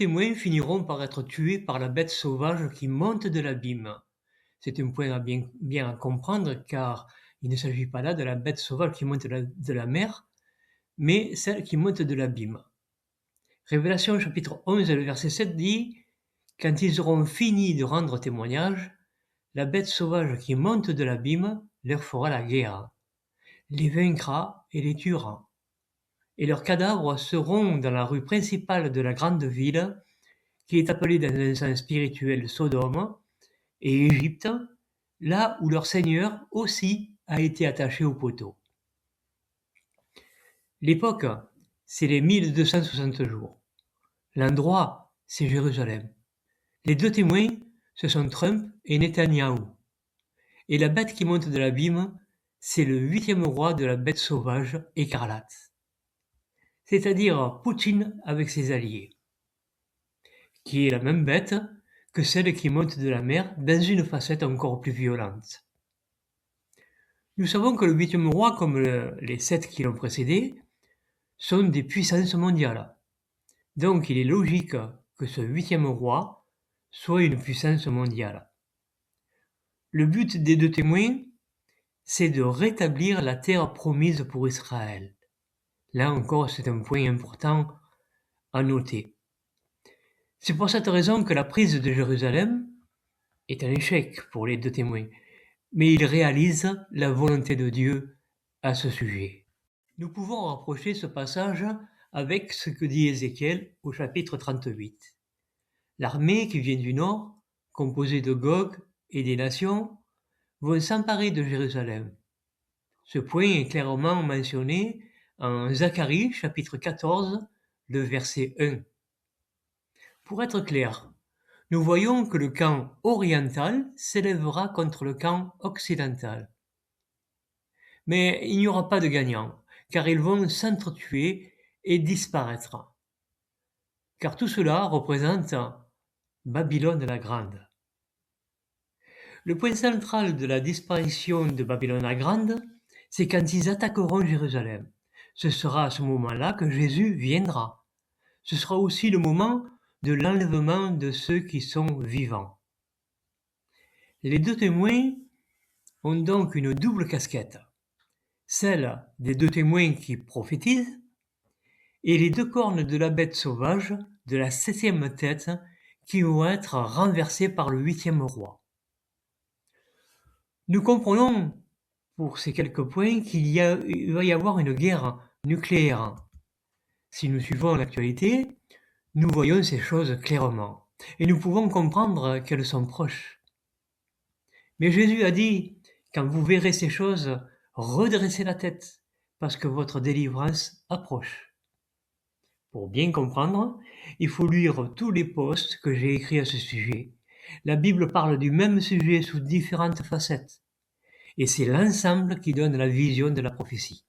témoins finiront par être tués par la bête sauvage qui monte de l'abîme. C'est un point bien à comprendre, car il ne s'agit pas là de la bête sauvage qui monte de la mer, mais celle qui monte de l'abîme. Révélation chapitre 11, le verset 7 dit « Quand ils auront fini de rendre témoignage, la bête sauvage qui monte de l'abîme leur fera la guerre, les vaincra et les tuera. Et leurs cadavres seront dans la rue principale de la grande ville, qui est appelée dans un sens spirituel Sodome, et Égypte, là où leur Seigneur aussi a été attaché au poteau. » L'époque, c'est les 1260 jours. L'endroit, c'est Jérusalem. Les deux témoins, ce sont Trump et Netanyahou. Et la bête qui monte de l'abîme, c'est le 8e roi de la bête sauvage écarlate. C'est-à-dire Poutine avec ses alliés, qui est la même bête que celle qui monte de la mer dans une facette encore plus violente. Nous savons que le 8e roi, comme les 7 qui l'ont précédé, sont des puissances mondiales. Donc il est logique que ce 8e roi soit une puissance mondiale. Le but des deux témoins, c'est de rétablir la terre promise pour Israël. Là encore, c'est un point important à noter. C'est pour cette raison que la prise de Jérusalem est un échec pour les deux témoins, mais ils réalisent la volonté de Dieu à ce sujet. Nous pouvons rapprocher ce passage avec ce que dit Ézéchiel au chapitre 38. L'armée qui vient du nord, composée de Gog et des nations, vont s'emparer de Jérusalem. Ce point est clairement mentionné en Zacharie chapitre 14, le verset 1. Pour être clair, nous voyons que le camp oriental s'élèvera contre le camp occidental. Mais il n'y aura pas de gagnant, car ils vont s'entretuer et disparaître. Car tout cela représente Babylone la Grande. Le point central de la disparition de Babylone la Grande, c'est quand ils attaqueront Jérusalem. Ce sera à ce moment-là que Jésus viendra. Ce sera aussi le moment de l'enlèvement de ceux qui sont vivants. Les deux témoins ont donc une double casquette, celle des deux témoins qui prophétisent et les deux cornes de la bête sauvage de la 7e tête qui vont être renversées par le 8e roi. Nous comprenons pour ces quelques points qu'il va y avoir une guerre nucléaire. Si nous suivons l'actualité, nous voyons ces choses clairement et nous pouvons comprendre qu'elles sont proches. Mais Jésus a dit, quand vous verrez ces choses, redressez la tête parce que votre délivrance approche. Pour bien comprendre, il faut lire tous les posts que j'ai écrits à ce sujet. La Bible parle du même sujet sous différentes facettes. Et c'est l'ensemble qui donne la vision de la prophétie.